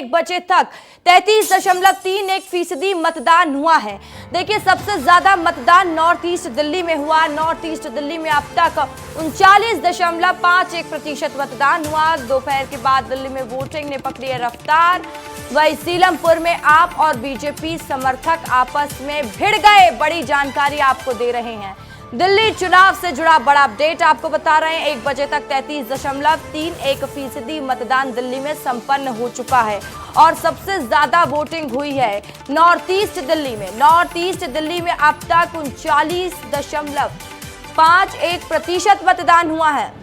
1 बजे तक 33.31% मतदान हुआ है। देखिए, सबसे ज्यादा मतदान नॉर्थ ईस्ट दिल्ली में हुआ। नॉर्थ ईस्ट दिल्ली में अब तक 39.51% मतदान हुआ। दोपहर के बाद दिल्ली में वोटिंग ने पकड़ी है रफ्तार। वहीं सीलमपुर में आप और बीजेपी समर्थक आपस में भिड़ गए, बड़ी जानकारी आपको दे रहे हैं। दिल्ली चुनाव से जुड़ा बड़ा अपडेट आपको बता रहे हैं। 1 बजे तक 33.31% मतदान दिल्ली में संपन्न हो चुका है और सबसे ज्यादा वोटिंग हुई है नॉर्थ ईस्ट दिल्ली में। नॉर्थ ईस्ट दिल्ली में अब तक 39.51% मतदान हुआ है।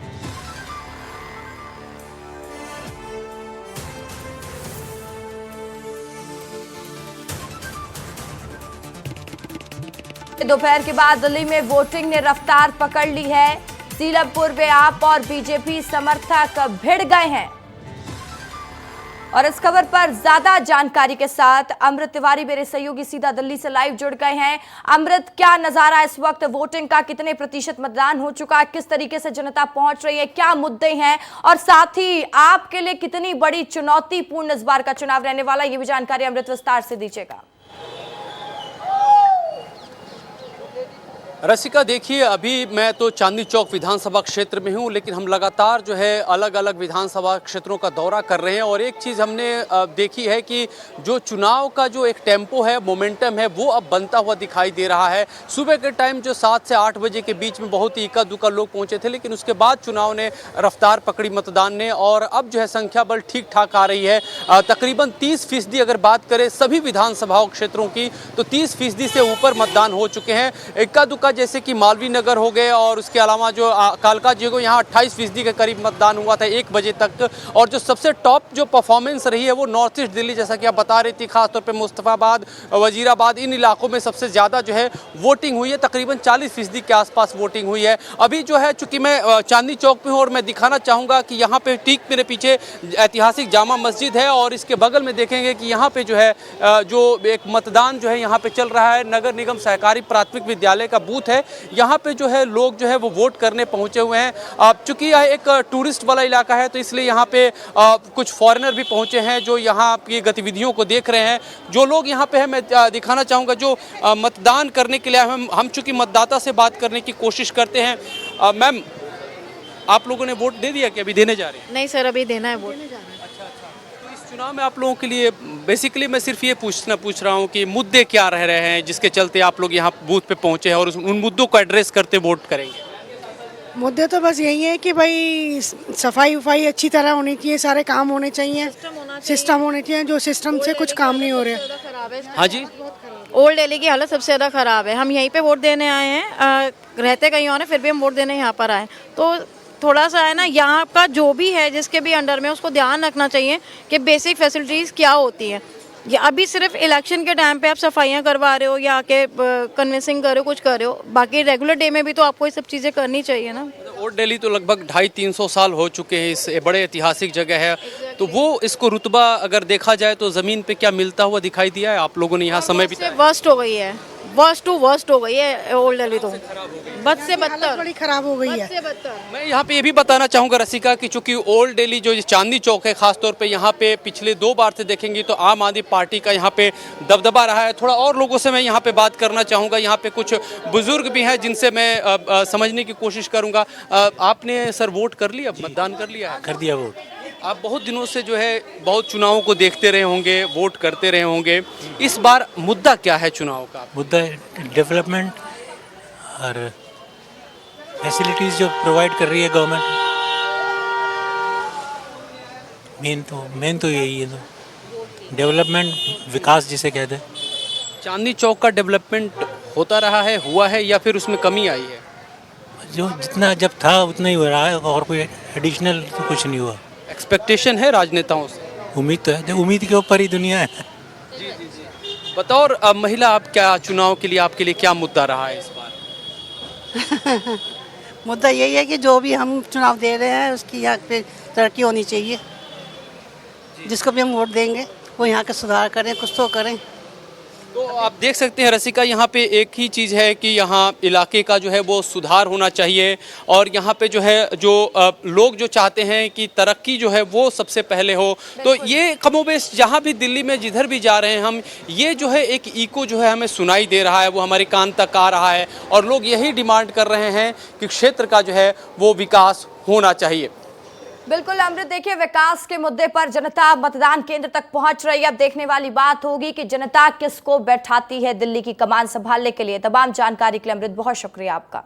दोपहर के बाद दिल्ली में वोटिंग ने रफ्तार पकड़ ली है। सीलमपुर में आप और बीजेपी समर्थक भिड़ गए हैं। और इस खबर पर ज्यादा जानकारी के साथ अमृत तिवारी मेरे सहयोगी सीधा दिल्ली से लाइव जुड़ गए हैं। अमृत, क्या नजारा इस वक्त वोटिंग का? कितने प्रतिशत मतदान हो चुका है? किस तरीके से जनता पहुंच रही है? क्या मुद्दे हैं? और साथ ही आपके लिए कितनी बड़ी चुनौतीपूर्ण इस बार का चुनाव रहने वाला, ये भी जानकारी अमृत विस्तार से दीजिएगा। रसिका, देखिए, अभी मैं तो चांदनी चौक विधानसभा क्षेत्र में हूं, लेकिन हम लगातार जो है अलग अलग विधानसभा क्षेत्रों का दौरा कर रहे हैं। और एक चीज़ हमने देखी है कि जो चुनाव का जो एक टेम्पो है, मोमेंटम है, वो अब बनता हुआ दिखाई दे रहा है। सुबह के टाइम जो 7 से 8 बजे के बीच में बहुत ही इक्का दुक्का लोग पहुंचे थे, लेकिन उसके बाद चुनाव ने रफ्तार पकड़ी मतदान ने, और अब जो है संख्या बल ठीक ठाक आ रही है। तकरीबन 30% अगर बात करें सभी विधानसभाओं क्षेत्रों की, तो 30% से ऊपर मतदान हो चुके हैं। इक्का दुक्का जैसे कि मालवीय नगर हो गए, और उसके अलावा जो कालका जीगो, यहाँ 28% के करीब मतदान हुआ था 1 बजे तक। और जो सबसे टॉप जो परफॉर्मेंस रही है वो नॉर्थ ईस्ट दिल्ली, जैसा कि आप बता रही थी, खासतौर पे मुस्तफाबाद, वजीराबाद, इन इलाकों में सबसे ज़्यादा जो है वोटिंग हुई है। तकरीबन 40% के आसपास वोटिंग हुई है। अभी जो है, चूंकि मैं चांदनी चौक पे हूँ और मैं दिखाना चाहूँगा कि यहाँ पे ठीक मेरे पीछे ऐतिहासिक जामा मस्जिद है, और इसके बगल में देखेंगे कि यहाँ पे जो है जो एक मतदान जो है यहाँ पे चल रहा है। नगर निगम सहकारी प्राथमिक विद्यालय का बूथ है। यहाँ पे जो है लोग जो है वो वोट करने पहुंचे हुए हैं। चूंकि यह एक टूरिस्ट वाला इलाका है, तो इसलिए यहाँ पे कुछ फॉरेनर भी पहुंचे हैं जो यहाँ की गतिविधियों को देख रहे हैं। जो लोग यहाँ पे हैं, मैं दिखाना चाहूँगा, जो मतदान करने के लिए हम चूंकि मतदाता से बात करने की कोशिश करते हैं। मैम, आप लोगों ने वोट दे दिया कि अभी देने जा रहे हैं? नहीं सर, अभी देना है वोट। चुनाव में आप लोगों के लिए बेसिकली मैं सिर्फ ये पूछ रहा हूँ कि मुद्दे क्या रह रहे हैं जिसके चलते आप लोग यहाँ बूथ पे पहुँचे हैं और उन मुद्दों को एड्रेस करते वोट करेंगे? मुद्दे तो बस यही है कि भाई सफाई वफाई अच्छी तरह होनी चाहिए, सारे काम होने चाहिए, सिस्टम होने चाहिए। जो सिस्टम से कुछ काम नहीं हो रहे। हाँ जी, ओल्ड दिल्ली की हालत सबसे ज़्यादा ख़राब है। हम यहीं पे वोट देने आए हैं, रहते कहीं और हैं, फिर भी हम वोट देने यहाँ पर आए। तो थोड़ा सा है ना, यहाँ का जो भी है, जिसके भी अंडर में, उसको ध्यान रखना चाहिए कि बेसिक फैसिलिटीज़ क्या होती हैं। या अभी सिर्फ इलेक्शन के टाइम पे आप सफाइयाँ करवा रहे हो या आके कन्विंसिंग कर रहे हो, कुछ कर रहे हो, बाकी रेगुलर डे में भी तो आपको ये सब चीज़ें करनी चाहिए ना। ओल्ड दिल्ली तो लगभग 250-300 साल हो चुके हैं, इस बड़े ऐतिहासिक जगह है। तो वो इसको रुतबा अगर देखा जाए तो ज़मीन पे क्या मिलता हुआ दिखाई दिया है? आप लोगों ने यहाँ समय बिताया? वर्स्ट हो गई है, वर्स्ट टू वर्स्ट हो गई है ओल्ड दिल्ली, तो बद से बदतर, बड़ी खराब हो गई है। मैं यहाँ पे ये भी बताना चाहूँगा रसिका कि चूंकि ओल्ड दिल्ली जो चांदनी चौक है, खासतौर पे यहाँ पे पिछले 2 बार से देखेंगे तो आम आदमी पार्टी का यहाँ पे दबदबा रहा है। थोड़ा और लोगों से मैं यहाँ पे बात करना चाहूँगा। यहाँ पे कुछ बुजुर्ग भी हैं जिनसे मैं समझने की कोशिश करूँगा। आपने सर वोट कर लिया, मतदान कर लिया है? कर दिया वोट। आप बहुत दिनों से जो है बहुत चुनावों को देखते रहे होंगे, वोट करते रहे होंगे। इस बार मुद्दा क्या है चुनाव का? मुद्दा डेवलपमेंट और फैसिलिटीज़ जो प्रोवाइड कर रही है गवर्नमेंट, मेन तो यही है। तो डेवलपमेंट, विकास जिसे कहते हैं। चांदनी चौक का डेवलपमेंट होता रहा है, हुआ है, या फिर उसमें कमी आई है? जो जितना जब था उतना ही हो रहा है, और कोई एडिशनल तो कुछ नहीं हुआ। एक्सपेक्टेशन है राजनेताओं से? उम्मीद तो है, उम्मीद के ऊपर ही दुनिया है। जी जी जी। बतौर महिला, आप क्या चुनाव के लिए आपके लिए क्या मुद्दा रहा है इस बार? मुद्दा यही है कि जो भी हम चुनाव दे रहे हैं उसकी यहाँ पे तरक्की होनी चाहिए। जिसको भी हम वोट देंगे वो यहाँ का सुधार करें, कुछ तो करें। तो आप देख सकते हैं रसिका, यहाँ पे एक ही चीज़ है कि यहाँ इलाके का जो है वो सुधार होना चाहिए और यहाँ पे जो है जो लोग जो चाहते हैं कि तरक्की जो है वो सबसे पहले हो। तो ये कमोबेश जहाँ भी दिल्ली में जिधर भी जा रहे हैं हम, ये जो है एक इको जो है हमें सुनाई दे रहा है, वो हमारे कान तक आ रहा है और लोग यही डिमांड कर रहे हैं कि क्षेत्र का जो है वो विकास होना चाहिए। बिल्कुल अमृत, देखिए विकास के मुद्दे पर जनता मतदान केंद्र तक पहुंच रही है। अब देखने वाली बात होगी कि जनता किसको बैठाती है दिल्ली की कमान संभालने के लिए। तमाम जानकारी के लिए अमृत बहुत शुक्रिया आपका।